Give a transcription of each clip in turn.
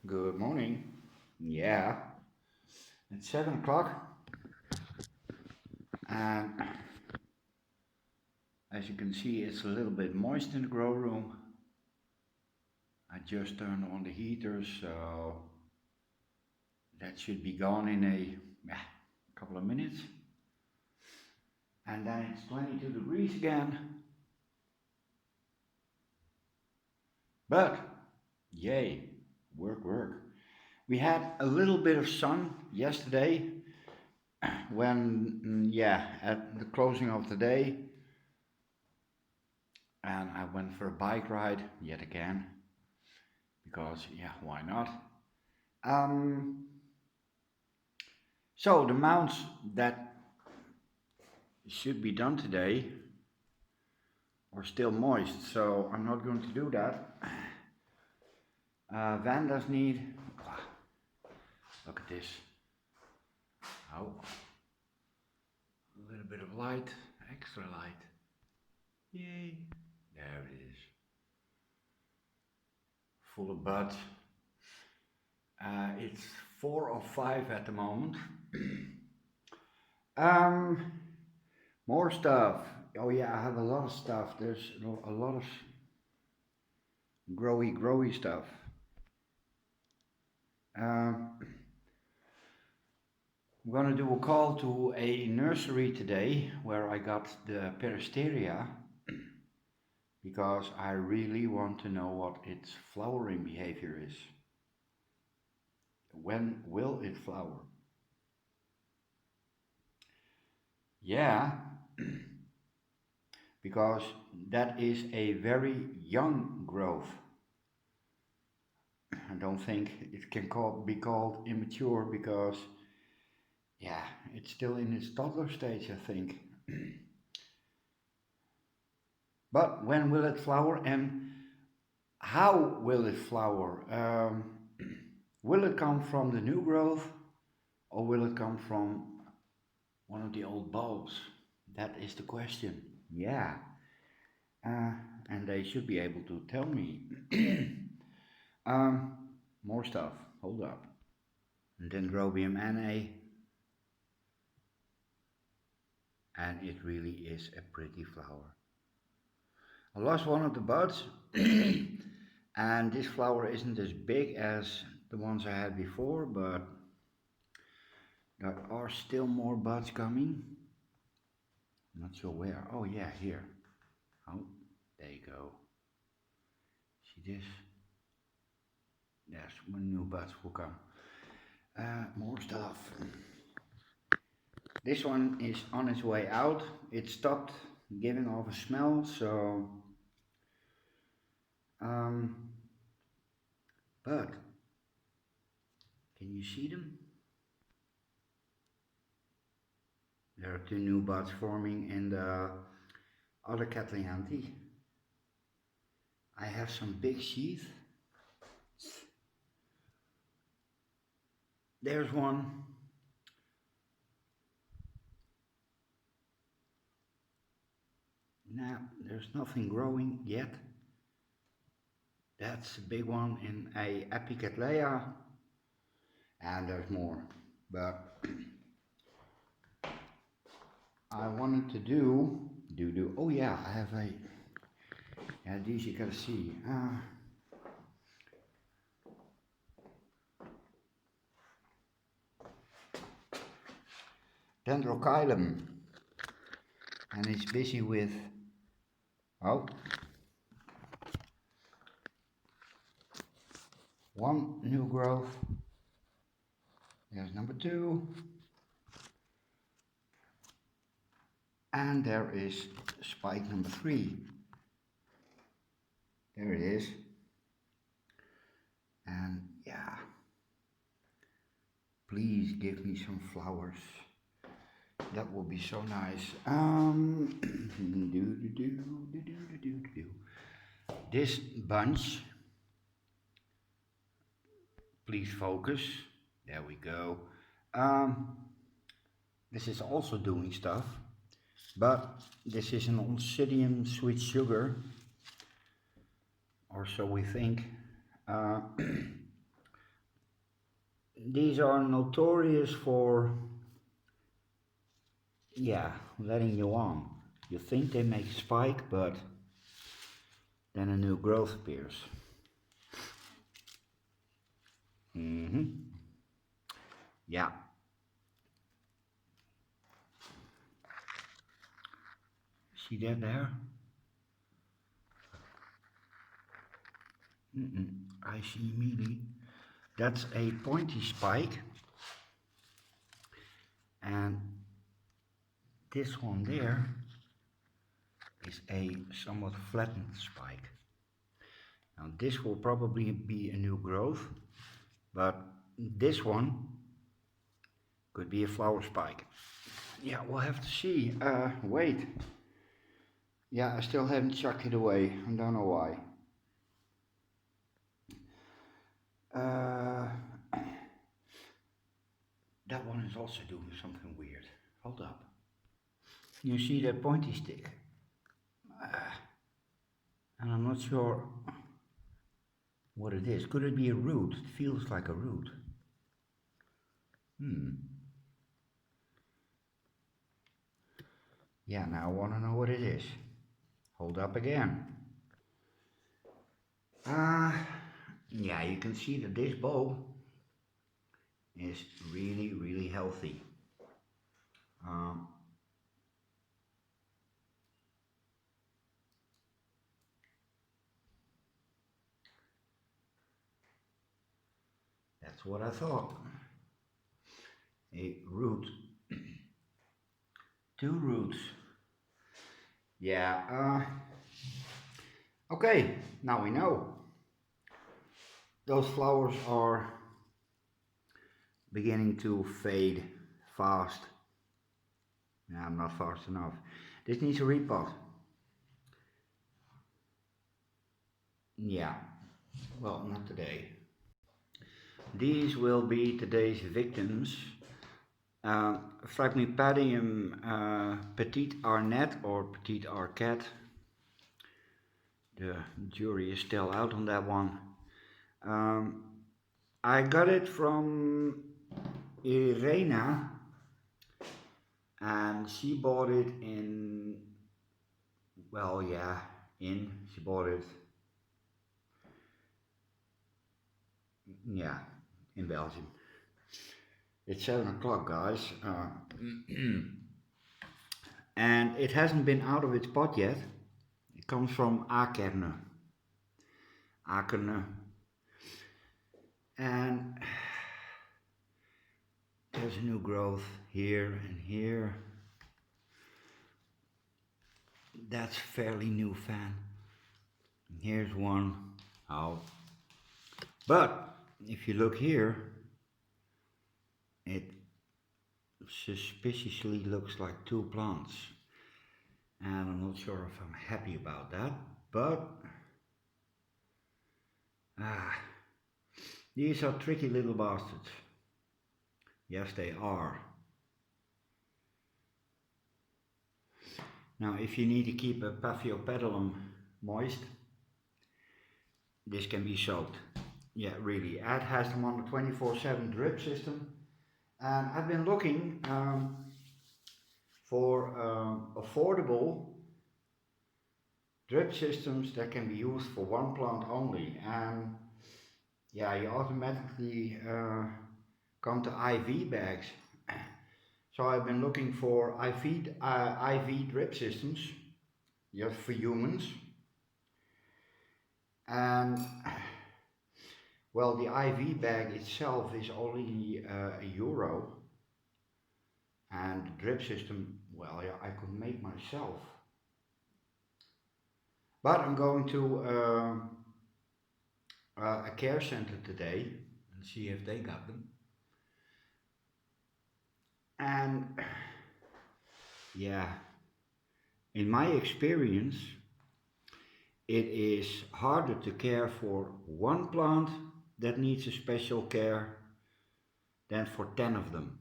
Good morning. Yeah, it's 7 o'clock, and as you can see, it's a little bit moist in the grow room. I just turned on the heater, so that should be gone in a couple of minutes. And then it's 22 degrees again. But, yay, work, work. We had a little bit of sun yesterday when, at the closing of the day, and I went for a bike ride yet again because why not? Um, so the mounts that should be done today are still moist, so I'm not going to do that. Van does need, look at this. Oh, a little bit of light, extra light. Yay, there it is. Full of buds. It's 4 or 5 at the moment. um, More stuff. Oh yeah, I have a lot of stuff. There's a lot of growy stuff. I'm gonna do a call to a nursery today where I got the peristeria because I really want to know what its flowering behavior is. When will it flower? Yeah, because that is a very young growth. I don't think it can be called immature because, it's still in its toddler stage, I think. But when will it flower and how will it flower? Will it come from the new growth or will it come from one of the old bulbs? That is the question. Yeah, uh, and they should be able to tell me. um, More stuff. Hold up. Dendrobium Na, and it really is a pretty flower. I lost one of the buds, and this flower isn't as big as the ones I had before, but there are still more buds coming. I'm not sure where. Oh yeah, here. Oh, there you go. See this? Yes, when new buds will come. More stuff. This one is on its way out. It stopped giving off a smell, so um, but can you see them? There are two new buds forming in the other Catleyanthi. I have some big sheath. There's one. Now, there's nothing growing yet. That's a big one in a Apicatlea. And there's more. But I wanted to do. Oh yeah, I have these you gotta see. Dendrochilum. And it's busy with, one new growth. There's number 2. And there is spike number 3. There it is. And please give me some flowers. That would be so nice. This bunch, please focus. There we go. This is also doing stuff, but this is an Oncidium sweet sugar, or so we think. these are notorious for, yeah, letting you on. You think they make spike, but then a new growth appears. Yeah. See that there? I see immediately. That's a pointy spike. And this one there is a somewhat flattened spike. Now this will probably be a new growth, but this one could be a flower spike. Yeah, we'll have to see. Wait. Yeah, I still haven't chucked it away. I don't know why. That one is also doing something weird. Hold up. You see that pointy stick? And I'm not sure what it is. Could it be a root? It feels like a root. Yeah, now I want to know what it is. Hold up again. Yeah, you can see that this bulb is really, really healthy. That's what I thought. A root. Two roots. Yeah, okay, now we know. Those flowers are beginning to fade fast. No, I'm not fast enough. This needs a repot. Yeah, well, not today. These will be today's victims. Phragmipedium Petit Arnett or Petit Arquette. The jury is still out on that one. I got it from Irena, and she bought it in, well, yeah, she bought it, yeah, in Belgium. It's 7 o'clock, guys, and it hasn't been out of its pot yet. It comes from Akerne, and there's a new growth here and here. That's fairly new fan. Here's one out. But if you look here, it suspiciously looks like two plants. And I'm not sure if I'm happy about that, but these are tricky little bastards. Yes, they are. Now, if you need to keep a Paphiopedilum moist, this can be soaked. Yeah, really. Ed has them on a 24/7 drip system, and I've been looking for affordable drip systems that can be used for one plant only. And yeah, you automatically come to IV bags. So I've been looking for IV drip systems, just for humans. And well, the IV bag itself is only €1, and the drip system, well, yeah, I could make myself. But I'm going to a care center today and see if they got them. And yeah, in my experience, it is harder to care for one plant that needs a special care than for 10 of them.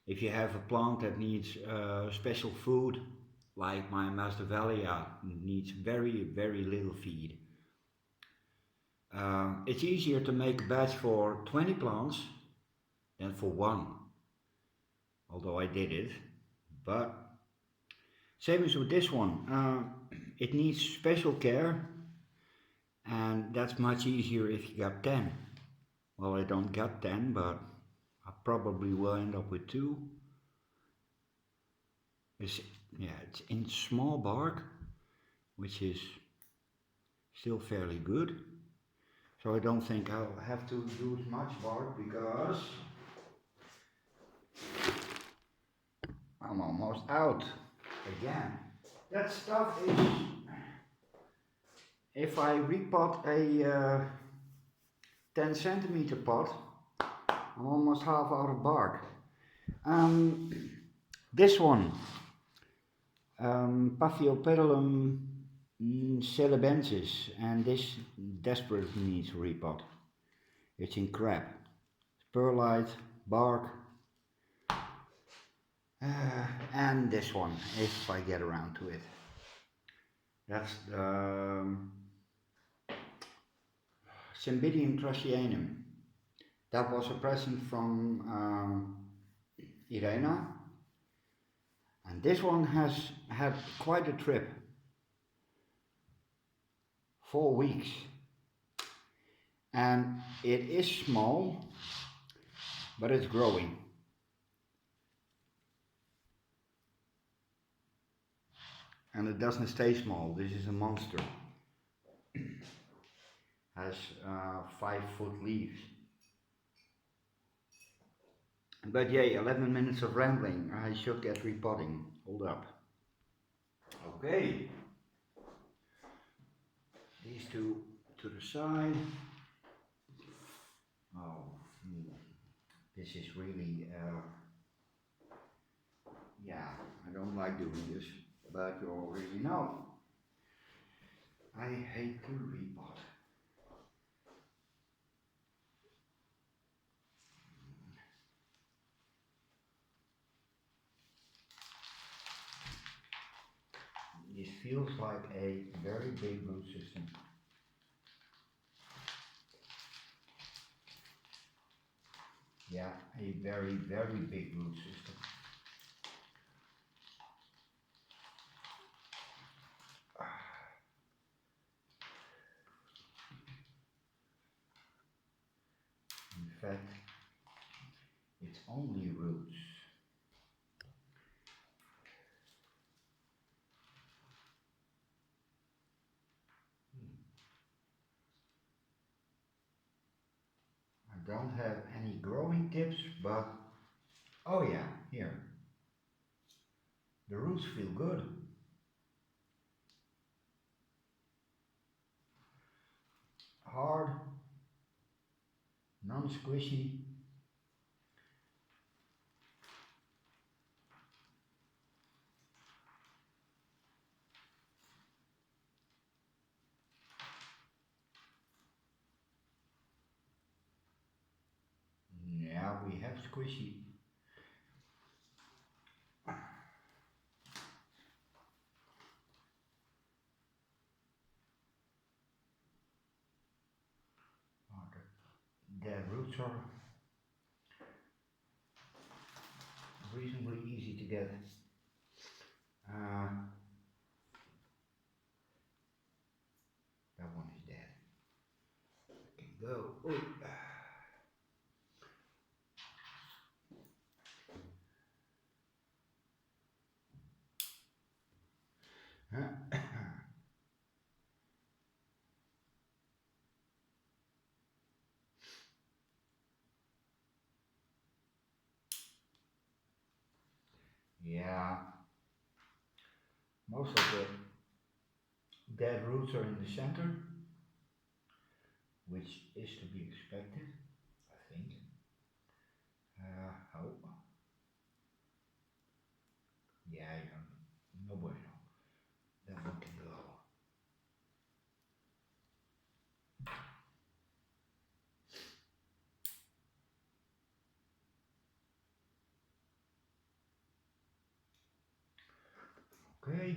If you have a plant that needs special food, like my Masdevallia needs very, very little feed, It's easier to make a batch for 20 plants than for one, although I did it. But same as with this one, it needs special care, and that's much easier if you got 10. Well, I don't got 10, but I probably will end up with 2. It's, yeah, it's in small bark, which is still fairly good. So I don't think I'll have to use much bark because I'm almost out again. That stuff is, if I repot a 10 centimeter pot, I'm almost half out of bark. This one, Paphiopedilum celebensis, and this desperately needs repot. It's in crab, perlite, bark, and this one, if I get around to it. That's the Cymbidium trascianum. That was a present from Irena, and this one has had quite a trip. 4 weeks, and it is small, but it's growing. And it doesn't stay small. This is a monster. Has 5-foot leaves. But yay, 11 minutes of rambling. I should get repotting. Hold up. Okay. These two to the side. Oh, this is really, yeah, I don't like doing this, but you already know. I hate to repot. This feels like a very big root system. Yeah, a very, very big root system. In fact, it's only roots. I don't have any growing tips, but oh yeah, here. The roots feel good. Hard, non-squishy. Yeah, we have squishy. The roots are reasonably easy to get. That one is dead. I can go. Ooh. Yeah, most of the dead roots are in the center, which is to be expected, I think. Oh, yeah, no bueno. That one can go. Okay.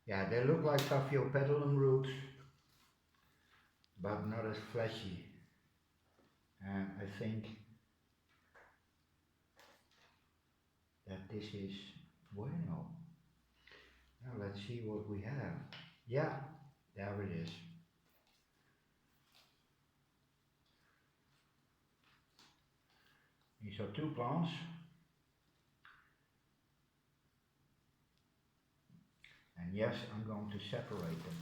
Yeah, they look like Paphiopedilum roots, but not as fleshy. And I think that this is bueno. Now let's see what we have. Yeah, there it is. These are two plants. And yes, I'm going to separate them.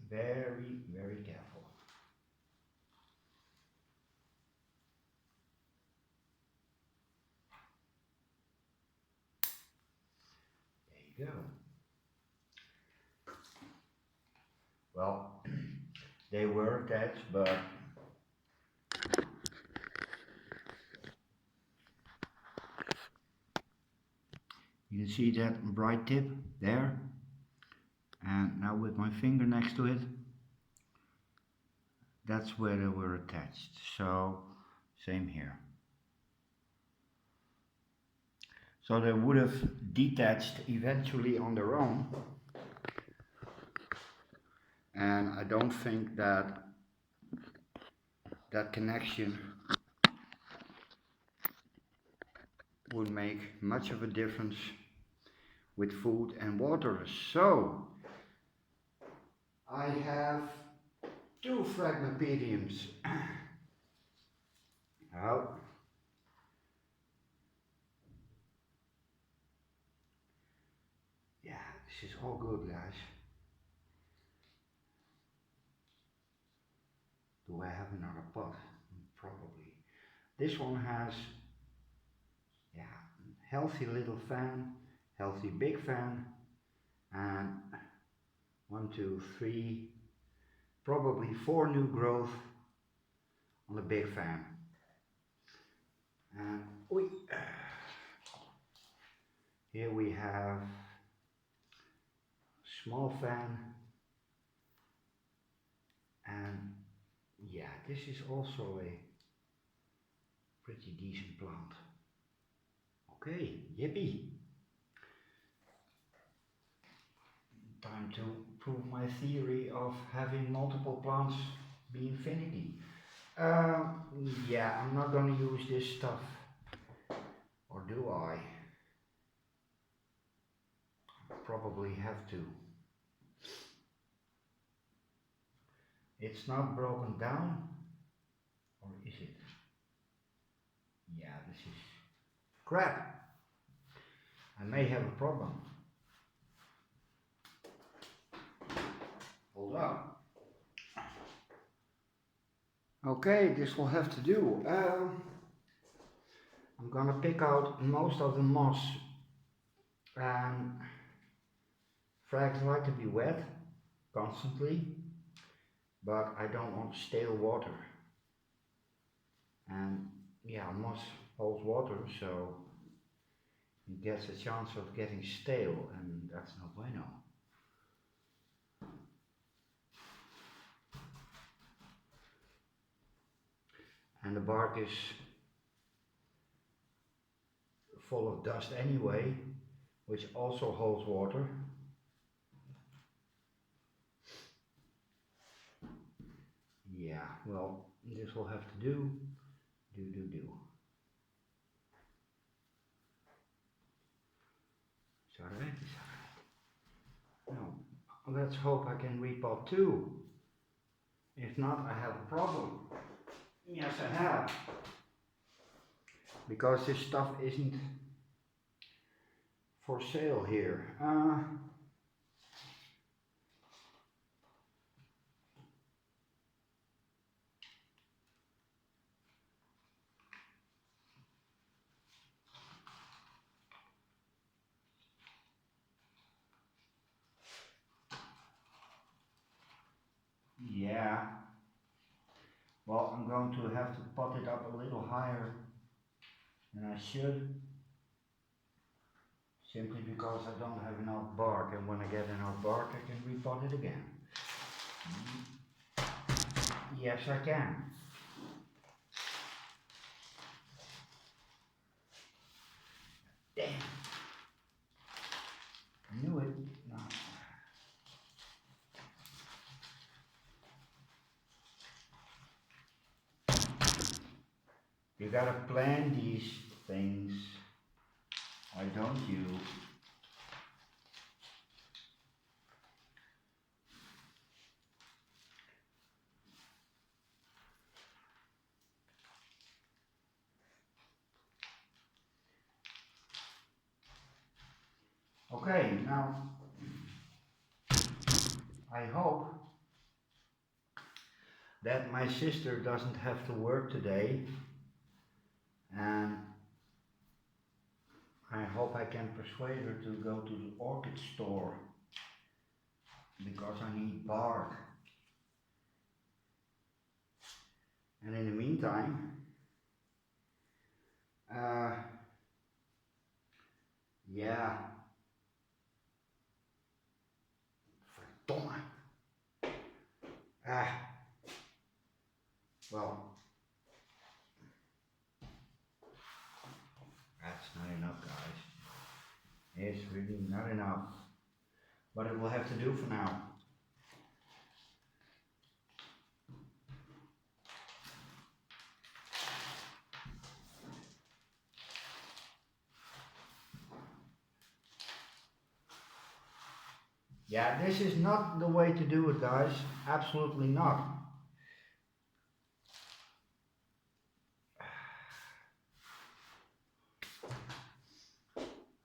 Very, very careful. There you go. Well, they were attached, but you can see that bright tip there. And now with my finger next to it, that's where they were attached. So, same here. So they would have detached eventually on their own. And I don't think that that connection would make much of a difference with food and water. So I have two fragmipediums. Oh. Yeah, this is all good, guys. Do I have another pot? Probably. This one has, yeah, healthy little fan, healthy big fan, and 1, 2, 3, probably 4 new growth on the big fan. And here we have small fan, and yeah, this is also a pretty decent plant. Okay, yippee! Time to prove my theory of having multiple plants being finicky. Yeah, I'm not gonna use this stuff. Or do I? Probably have to. It's not broken down, or is it? Yeah, this is crap. I may have a problem. Hold on. Okay, this will have to do. I'm gonna pick out most of the moss. Frags like to be wet constantly, but I don't want stale water. And yeah, moss holds water, so it gets a chance of getting stale, and that's no bueno. And the bark is full of dust anyway, which also holds water. Yeah, well, this will have to do. Do. Is that right? Now, let's hope I can repot too. If not, I have a problem. Yes, I have. Because this stuff isn't for sale here. Yeah. Well, I'm going to have to pot it up a little higher than I should. Simply because I don't have enough bark, and when I get enough bark I can repot it again. Yes, I can. Damn. I knew it. No. You gotta plan these things. Why don't you? Okay, now I hope that my sister doesn't have to work today, and I hope I can persuade her to go to the orchid store because I need bark. And in the meantime, uh, yeah, verdomme. Ah, well, that's not enough, guys. It's really not enough. But it will have to do for now. Yeah, this is not the way to do it, guys. Absolutely not.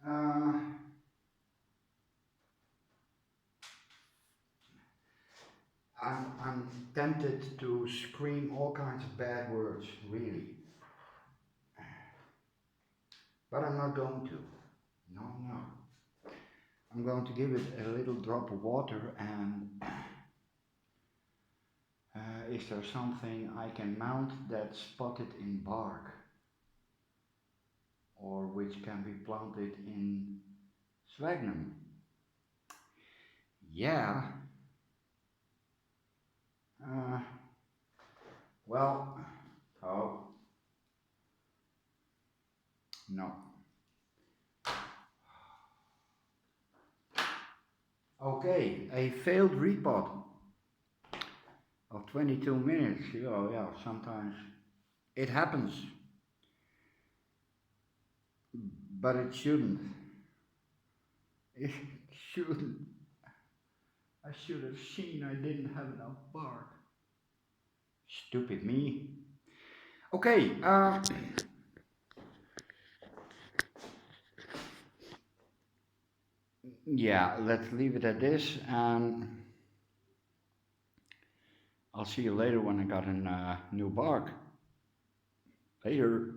Uh, I'm tempted to scream all kinds of bad words, really. But I'm not going to. No, no. I'm going to give it a little drop of water and is there something I can mount that's spotted in bark or which can be planted in sphagnum? Yeah. Uh, well, oh, no. Okay, a failed repot of 22 minutes. Oh, yeah, sometimes it happens, but it shouldn't. It shouldn't. I should have seen I didn't have enough bark. Stupid me. Okay, yeah, let's leave it at this, and I'll see you later when I got a new bark. Later.